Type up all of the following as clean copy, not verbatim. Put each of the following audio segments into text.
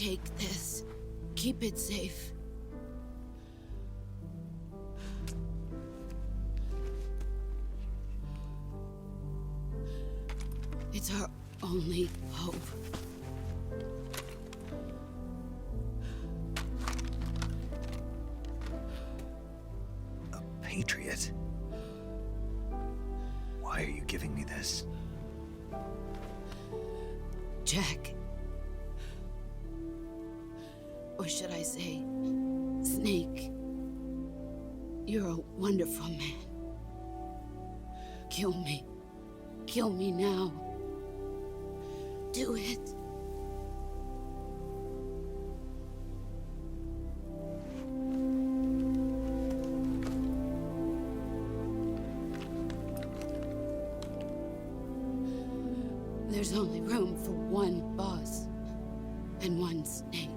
Take this. Keep it safe. It's our only hope. A patriot? Why are you giving me this? Jack. Or should I say, Snake. You're a wonderful man. Kill me. Kill me now. Do it. There's only room for one boss and one snake.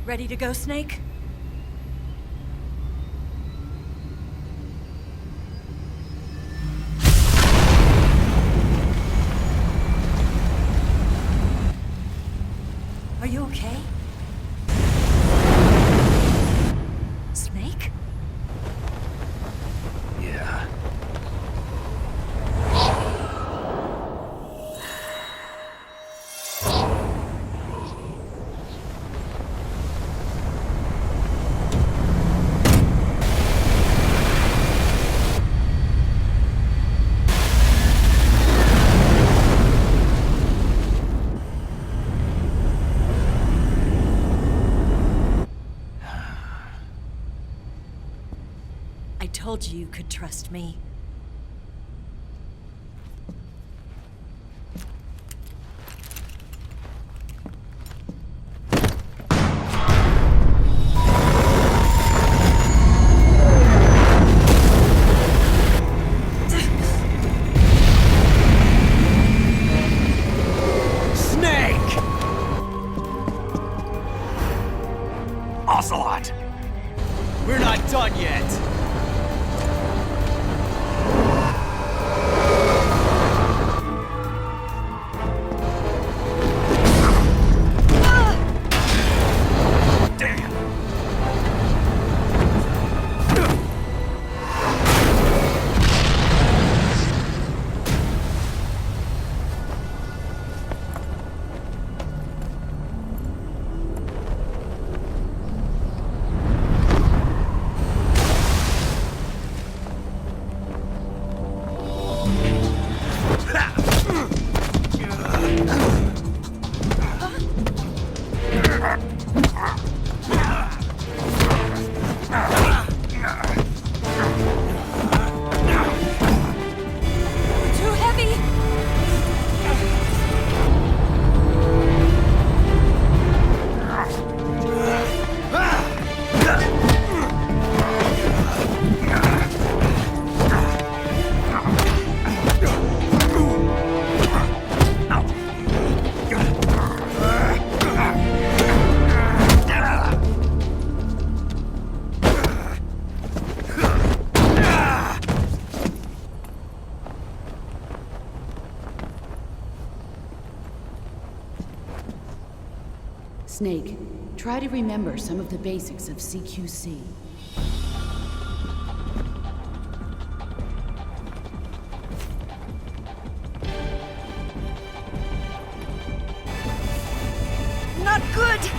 Ready to go, Snake? Are you okay? Snake? Yeah. I told you you could trust me. Snake! Ocelot! We're not done yet! Snake, try to remember some of the basics of CQC. Not good!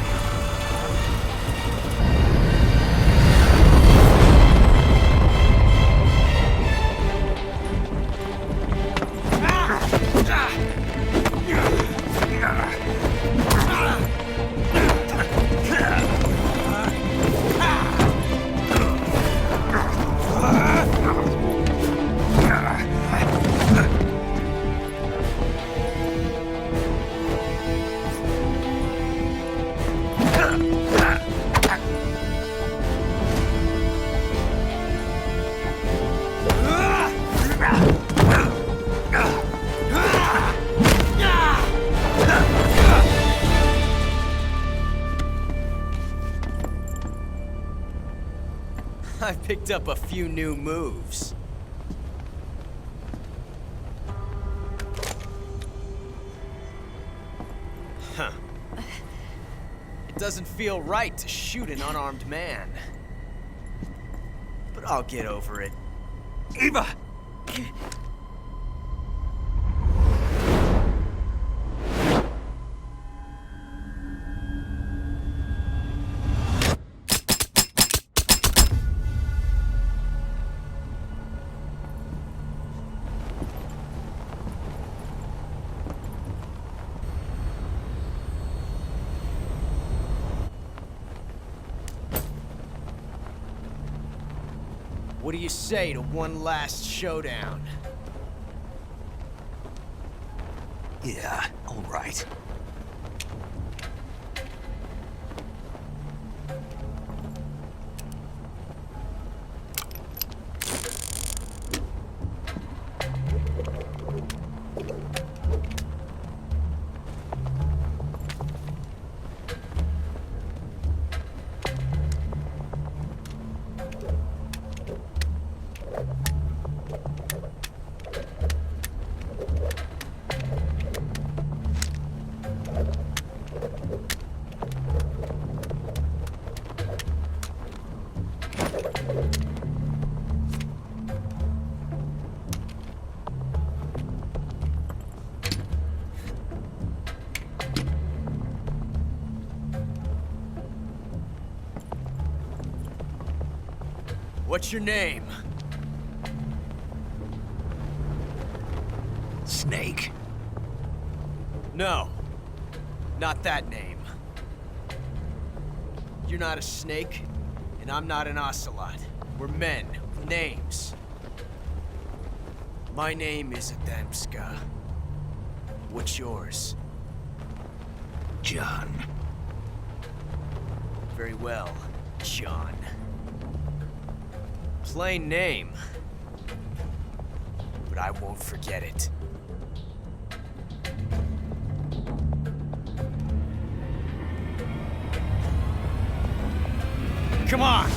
I've picked up a few new moves. Huh. It doesn't feel right to shoot an unarmed man. But I'll get over it. Eva! What do you say to one last showdown? Yeah, all right. What's your name? Snake. No. Not that name. You're not a snake, and I'm not an Ocelot. We're men with names. My name is Adamska. What's yours? John. Very well, John. Plain name. But I won't forget it. Come on!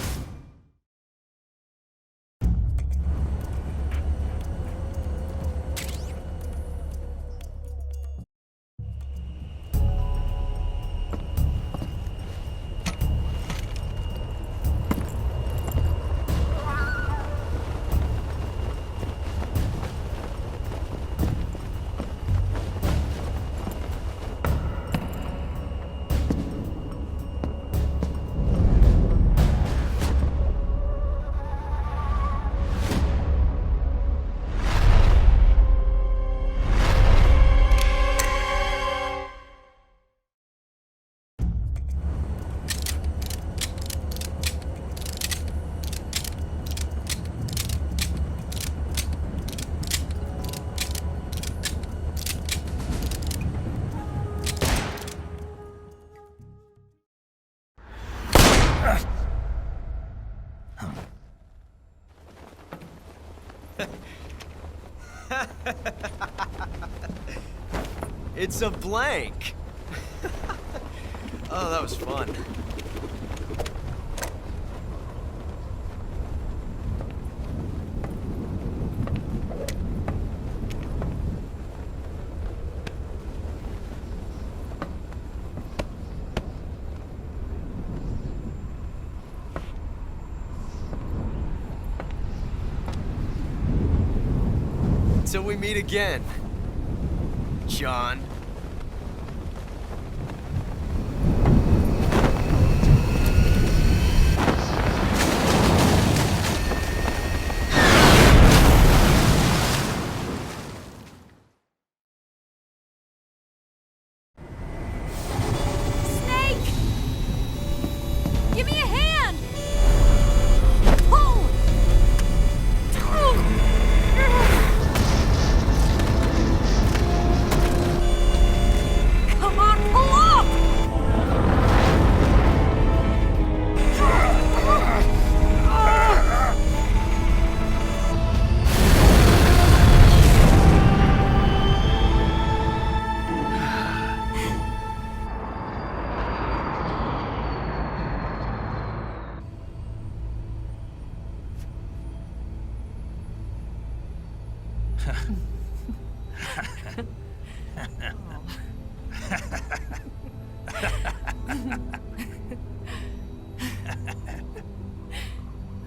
It's a blank. Oh, that was fun. Till we meet again, John. Snake! Give me a hand! Pull! Come on, pull up!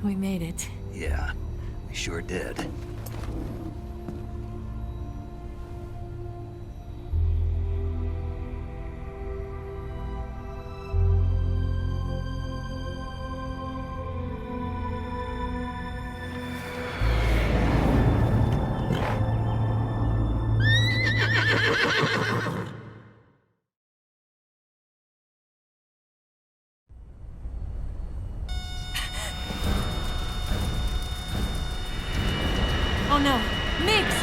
We made it. Yeah, we sure did. Oh no, Migs!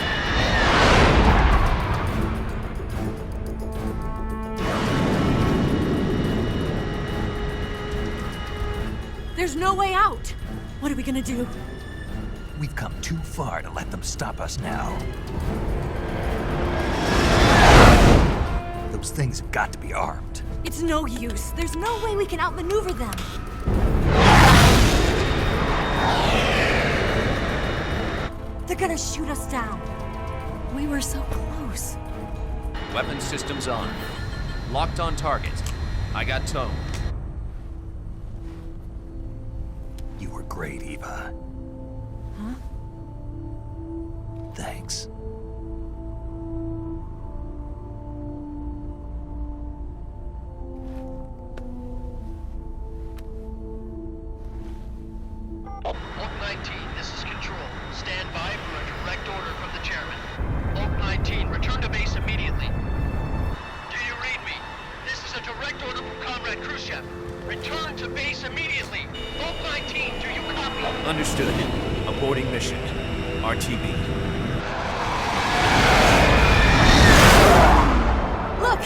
There's no way out! What are we gonna do? We've come too far to let them stop us now. Those things have got to be armed. It's no use. There's no way we can outmaneuver them. They're gonna shoot us down. We were so close. Weapon systems on. Locked on target. I got towed. You were great, Eva. Huh? Thanks. Oak 19, this is Control. Stand by for a direct order from the chairman. Oak 19, return to base immediately. Do you read me? This is a direct order from Comrade Khrushchev. Return to base immediately. Oak 19, do you copy? Understood. Aborting mission. RTB. Look!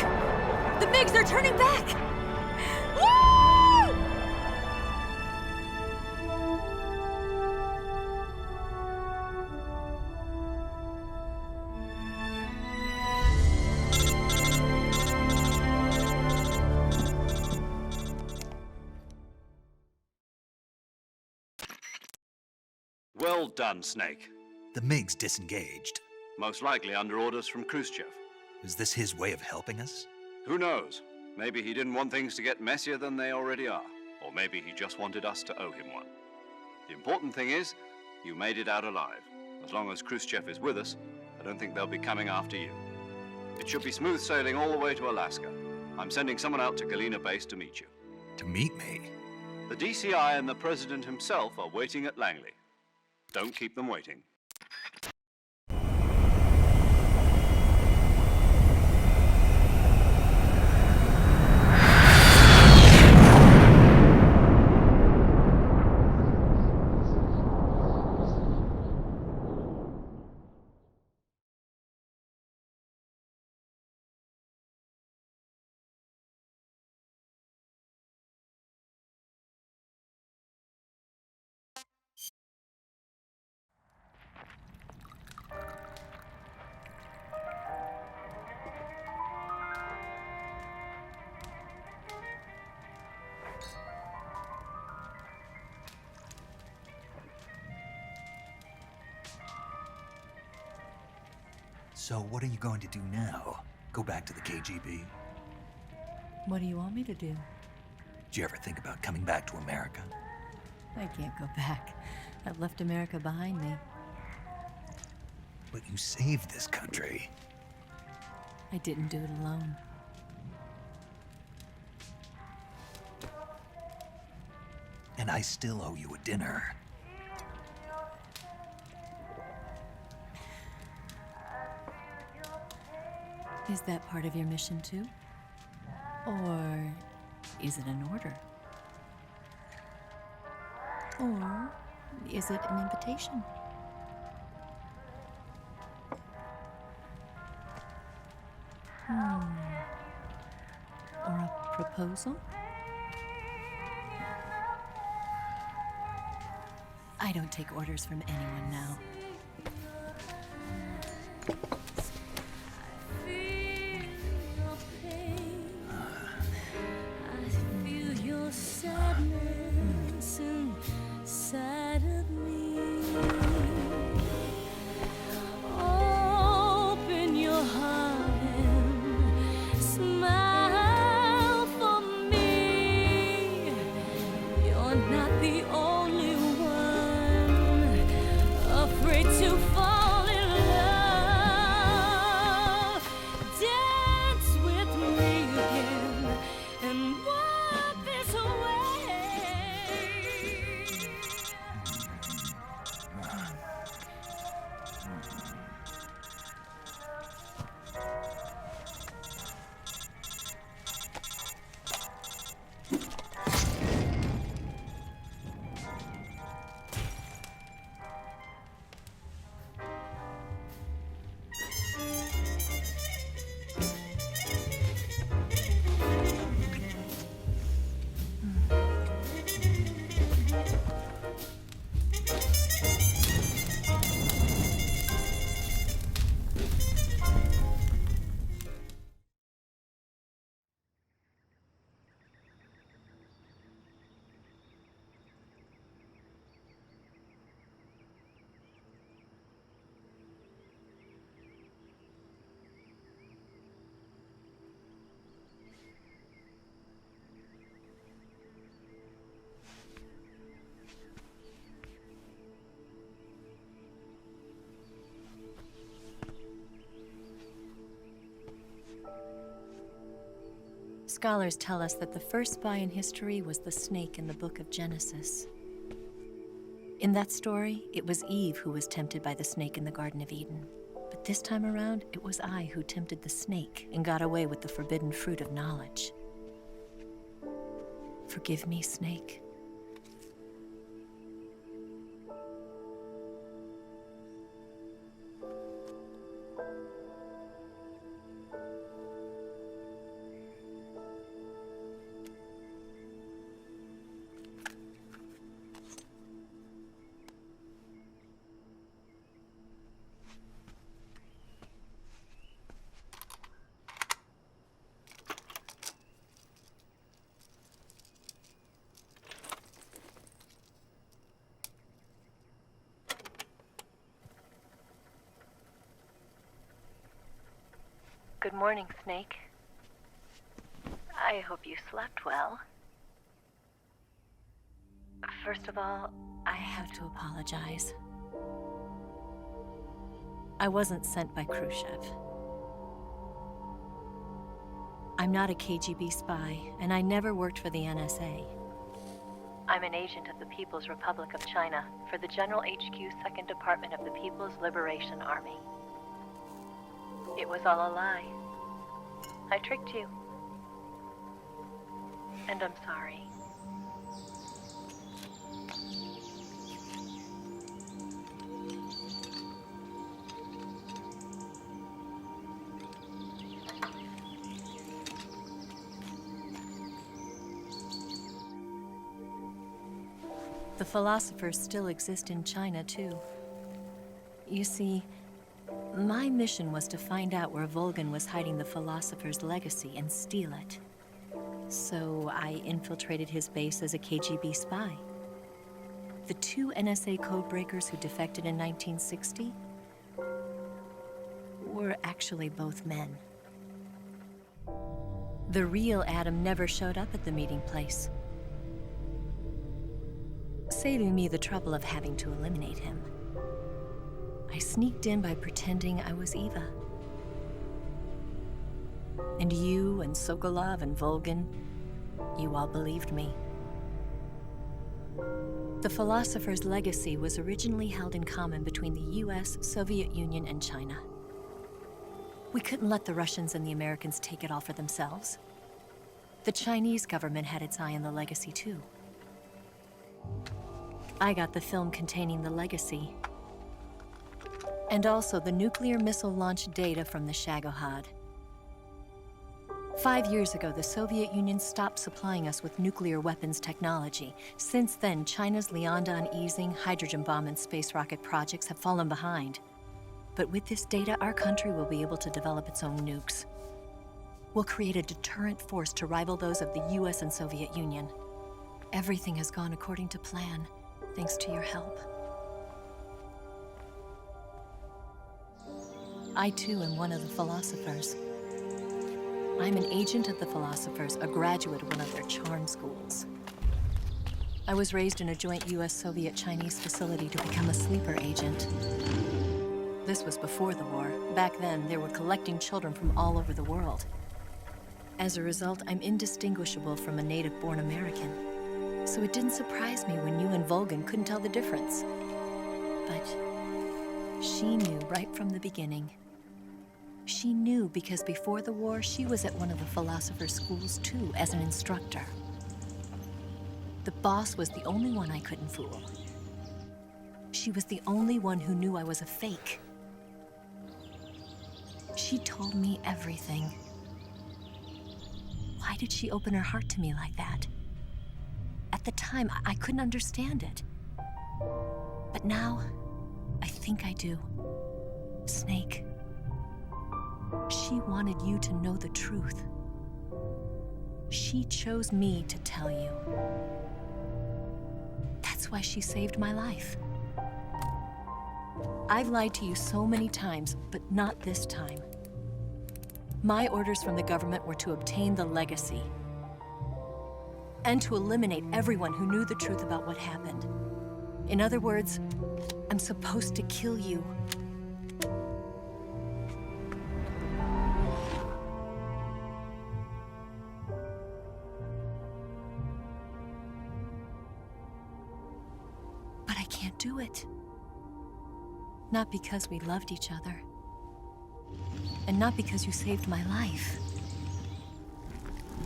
The MiGs are turning back! Woo! Well done, Snake. The MiGs disengaged. Most likely under orders from Khrushchev. Is this his way of helping us? Who knows? Maybe he didn't want things to get messier than they already are. Or maybe he just wanted us to owe him one. The important thing is, you made it out alive. As long as Khrushchev is with us, I don't think they'll be coming after you. It should be smooth sailing all the way to Alaska. I'm sending someone out to Galena Base to meet you. To meet me? The DCI and the President himself are waiting at Langley. Don't keep them waiting. So what are you going to do now? Go back to the KGB? What do you want me to do? Did you ever think about coming back to America? I can't go back. I've left America behind me. But you saved this country. I didn't do it alone. And I still owe you a dinner. Is that part of your mission too? Or is it an order? Or is it an invitation? Or a proposal? I don't take orders from anyone now. Scholars tell us that the first spy in history was the snake in the book of Genesis. In that story, it was Eve who was tempted by the snake in the Garden of Eden. But this time around, it was I who tempted the snake and got away with the forbidden fruit of knowledge. Forgive me, snake. Good morning, Snake. I hope you slept well. First of all, I have to apologize. I wasn't sent by Khrushchev. I'm not a KGB spy, and I never worked for the NSA. I'm an agent of the People's Republic of China for the General HQ 2nd Department of the People's Liberation Army. It was all a lie. I tricked you. And I'm sorry. The philosophers still exist in China, too. You see, my mission was to find out where Volgan was hiding the philosopher's legacy and steal it. So I infiltrated his base as a KGB spy. The 2 NSA codebreakers who defected in 1960 were actually both men. The real Adam never showed up at the meeting place, saving me the trouble of having to eliminate him. I I sneaked in by pretending I was Eva. And you and Sokolov and Volgin, you all believed me. The philosopher's legacy was originally held in common between the US, Soviet Union, and China. We couldn't let the Russians and the Americans take it all for themselves. The Chinese government had its eye on the legacy too. I got the film containing the legacy, and also the nuclear missile launch data from the Shagohod. 5 years ago, the Soviet Union stopped supplying us with nuclear weapons technology. Since then, China's Liaodong easing, hydrogen bomb, and space rocket projects have fallen behind. But with this data, our country will be able to develop its own nukes. We'll create a deterrent force to rival those of the US and Soviet Union. Everything has gone according to plan, thanks to your help. I too am one of the philosophers. I'm an agent of the philosophers, a graduate of one of their charm schools. I was raised in a joint US-Soviet-Chinese facility to become a sleeper agent. This was before the war. Back then, they were collecting children from all over the world. As a result, I'm indistinguishable from a native-born American. So it didn't surprise me when you and Volgin couldn't tell the difference. But she knew right from the beginning. She knew because before the war, she was at one of the philosopher's schools too, as an instructor. The boss was the only one I couldn't fool. She was the only one who knew I was a fake. She told me everything. Why did she open her heart to me like that? At the time, I couldn't understand it. But now, I think I do. Snake. She wanted you to know the truth. She chose me to tell you. That's why she saved my life. I've lied to you so many times, but not this time. My orders from the government were to obtain the legacy and to eliminate everyone who knew the truth about what happened. In other words, I'm supposed to kill you. But I can't do it. Not because we loved each other. And not because you saved my life.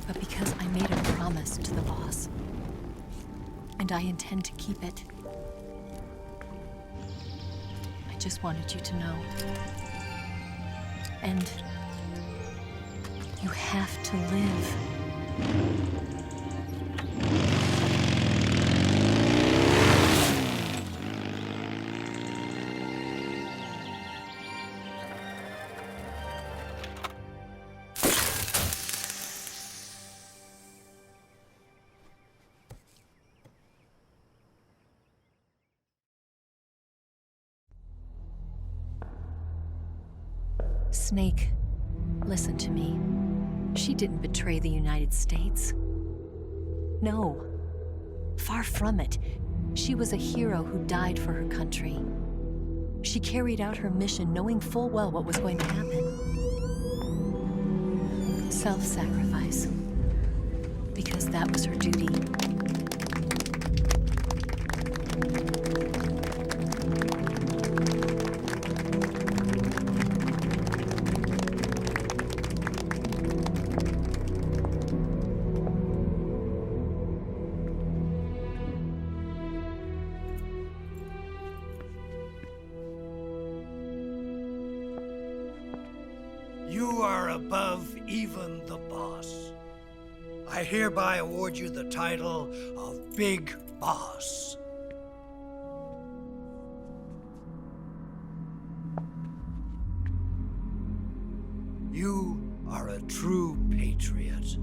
But because I made a promise to the boss. And I intend to keep it. I just wanted you to know. And you have to live. Snake, listen to me. She didn't betray the United States. No, far from it. She was a hero who died for her country. She carried out her mission knowing full well what was going to happen. Self-sacrifice. Because that was her duty. You are above even the boss. I hereby award you the title of Big Boss. You are a true patriot.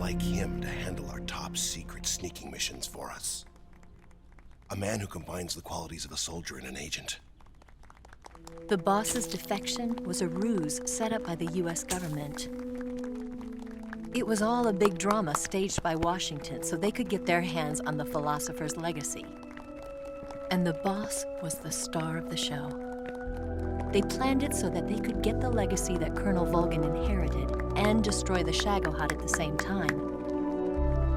like him to handle our top secret sneaking missions for us. A man who combines the qualities of a soldier and an agent. The boss's defection was a ruse set up by the US government. It was all a big drama staged by Washington so they could get their hands on the philosopher's legacy. And the boss was the star of the show. They planned it so that they could get the legacy that Colonel Volgin inherited and destroy the Shagohod at the same time.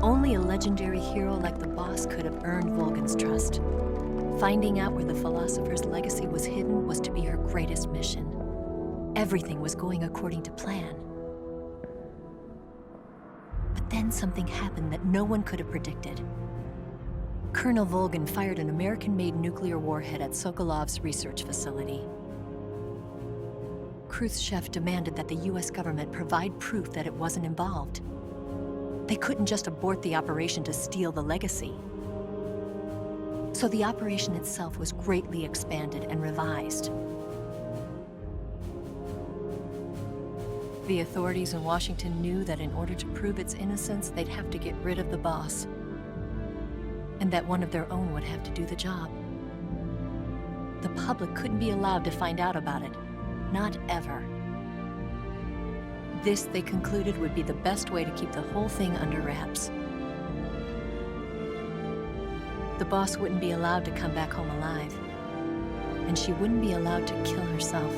Only a legendary hero like the boss could have earned Volgin's trust. Finding out where the philosopher's legacy was hidden was to be her greatest mission. Everything was going according to plan. But then something happened that no one could have predicted. Colonel Volgin fired an American-made nuclear warhead at Sokolov's research facility. Khrushchev demanded that the US government provide proof that it wasn't involved. They couldn't just abort the operation to steal the legacy. So the operation itself was greatly expanded and revised. The authorities in Washington knew that in order to prove its innocence, they'd have to get rid of the boss, and that one of their own would have to do the job. The public couldn't be allowed to find out about it, not ever. This, they concluded, would be the best way to keep the whole thing under wraps. The boss wouldn't be allowed to come back home alive, and she wouldn't be allowed to kill herself.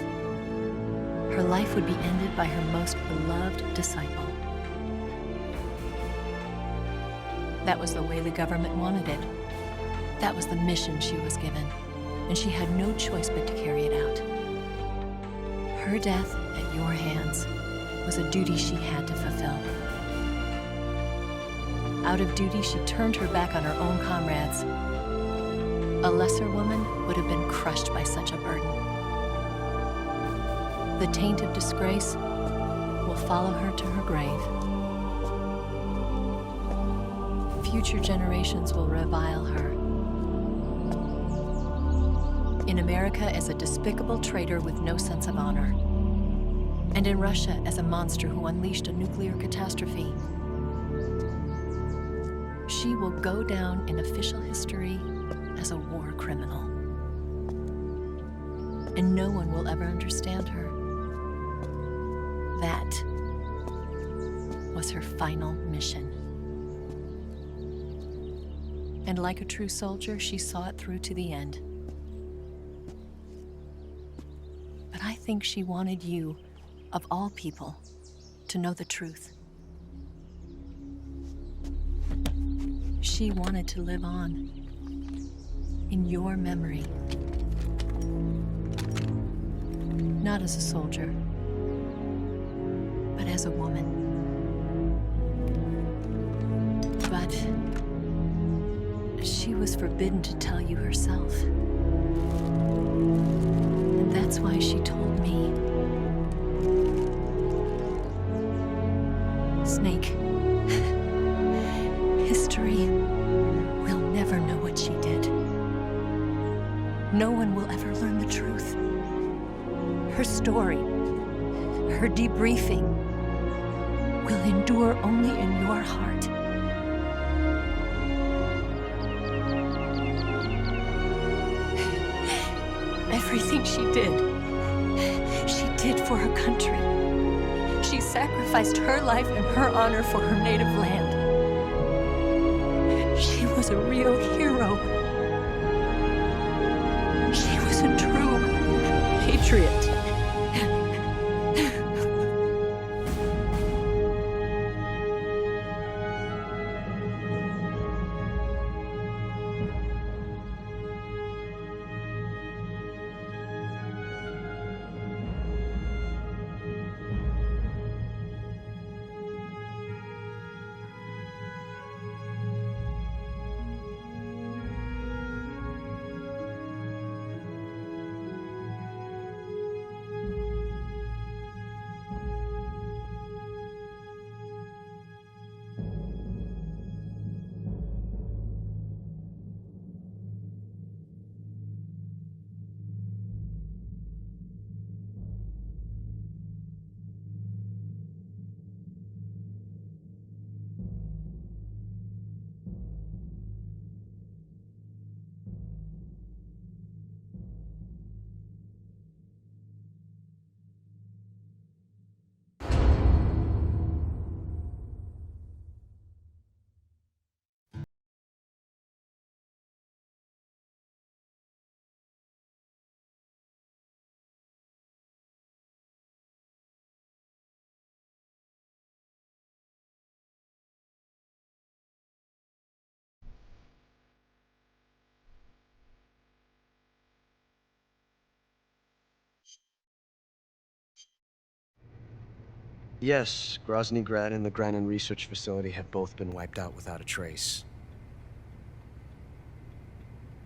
Her life would be ended by her most beloved disciple. That was the way the government wanted it. That was the mission she was given, and she had no choice but to carry it out. Her death at your hands was a duty she had to fulfill. Out of duty, she turned her back on her own comrades. A lesser woman would have been crushed by such a burden. The taint of disgrace will follow her to her grave. Future generations will revile her. In America as a despicable traitor with no sense of honor. And in Russia as a monster who unleashed a nuclear catastrophe. She will go down in official history as a war criminal. And no one will ever understand her. That was her final mission. And like a true soldier, she saw it through to the end. But I think she wanted you, of all people, to know the truth. She wanted to live on in your memory. Not as a soldier, but as a woman. But she was forbidden to tell you herself. And that's why she told me. Snake, history will never know what she did. No one will ever learn the truth. Her story, her debriefing, will endure only in your heart. Everything she did for her country. She sacrificed her life and her honor for her native land. She was a real hero. She was a true patriot. Yes, Grozny Grad and the Granin Research Facility have both been wiped out without a trace.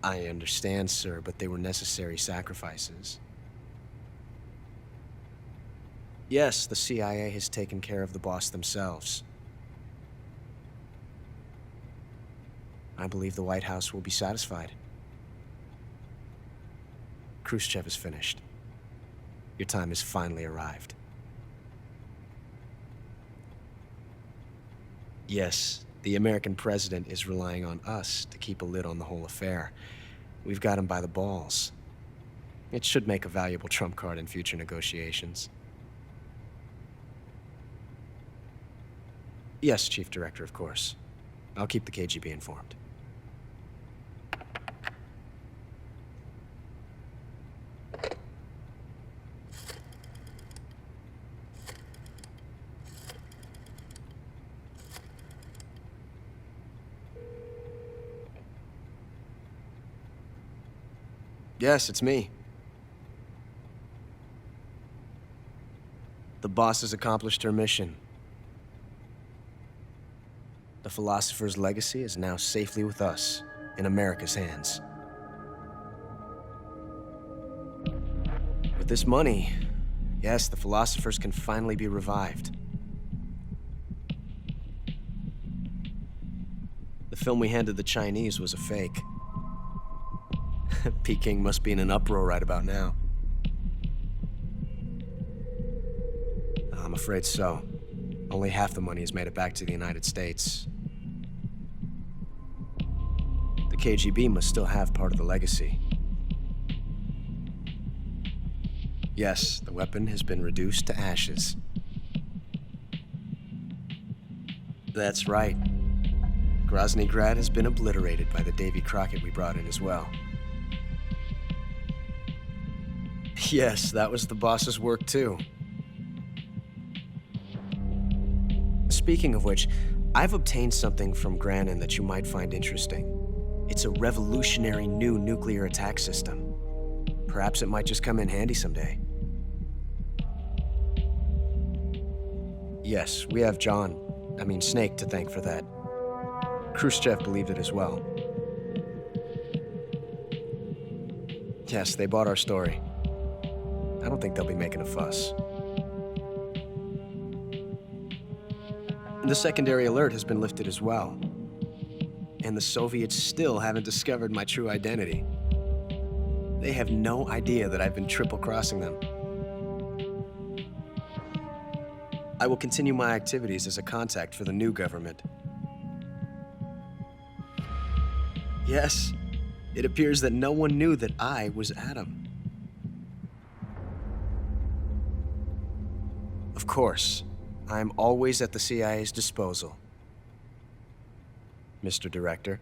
I understand, sir, but they were necessary sacrifices. Yes, the CIA has taken care of the boss themselves. I believe the White House will be satisfied. Khrushchev is finished. Your time has finally arrived. Yes, the American president is relying on us to keep a lid on the whole affair. We've got him by the balls. It should make a valuable trump card in future negotiations. Yes, Chief Director, of course. I'll keep the KGB informed. Yes, it's me. The boss has accomplished her mission. The philosopher's legacy is now safely with us, in America's hands. With this money, yes, the philosophers can finally be revived. The film we handed the Chinese was a fake. Peking must be in an uproar right about now. I'm afraid so. Only half the money has made it back to the United States. The KGB must still have part of the legacy. Yes, the weapon has been reduced to ashes. That's right. Grozny Grad has been obliterated by the Davy Crockett we brought in as well. Yes, that was the boss's work too. Speaking of which, I've obtained something from Granin that you might find interesting. It's a revolutionary new nuclear attack system. Perhaps it might just come in handy someday. Yes, we have Snake to thank for that. Khrushchev believed it as well. Yes, they bought our story. I don't think they'll be making a fuss. The secondary alert has been lifted as well. And the Soviets still haven't discovered my true identity. They have no idea that I've been triple-crossing them. I will continue my activities as a contact for the new government. Yes, it appears that no one knew that I was Adam. Of course, I'm always at the CIA's disposal, Mr. Director.